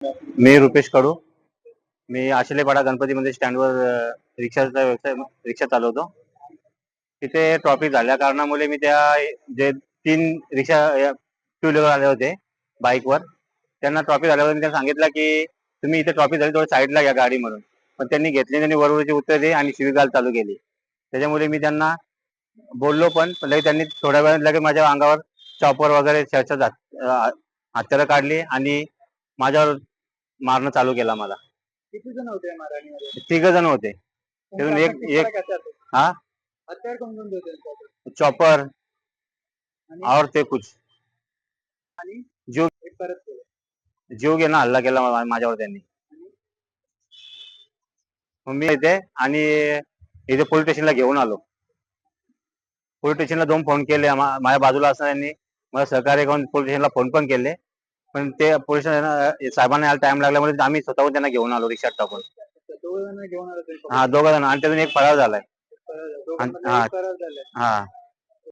मी रुपेश कडू. मी आशिलेपाडा गणपती मंदिर स्टँडवर रिक्षाचा व्यवसाय रिक्षा चालवतो. तिथे ट्रॉफिक झाल्या कारणामुळे मी त्या जे 3 रिक्षा टू व्हीलर आले होते बाईकवर, त्यांना ट्रॉफिक झाल्यावर मी त्यांना सांगितलं की तुम्ही इथे ट्रॉफिक झाली थोडं साईडला घ्या गाडी म्हणून. पण त्यांनी घेतली, त्यांनी वरवरची उत्तर दिली आणि शिवीगाळ चालू केली. त्याच्यामुळे मी त्यांना बोललो पण लगेच त्यांनी थोड्या वेळात लगेच माझ्या अंगावर चॉपर वगैरे हत्यारं काढली आणि माझ्यावर मारणं चालू केला मला. किती जण होते मारहाणीमध्ये? 3 जण होते. त्यातून उनका एक आपका किस तरह एक का हथियार थे? हाँ हथियार कौन-कौन से थे उनके पास? चॉपर आणि और ते कुछ आणि जीव एक परत केलं. जीव घेणं हल्ला केला माझ्यावर त्यांनी. मग मी इथे आणि इथे पोलीस स्टेशनला घेऊन आलो. पोलीस स्टेशनला 2 फोन केले. माझ्या बाजूला असणाऱ्यांनी मला सहकार्य करून पोलीस स्टेशनला फोन पण केले. पण ते पोलीस साहेबांना यायला टाइम लागल्यामुळे आम्ही स्वतःहून त्यांना घेऊन आलो रिक्षात टाकून. अच्छा, 2 जणांना घेऊन आले तुम्ही. हा 2 जण आणि त्यातून एक फरार झालाय. दोघांमध्ये हा एक फरार झालाय. हा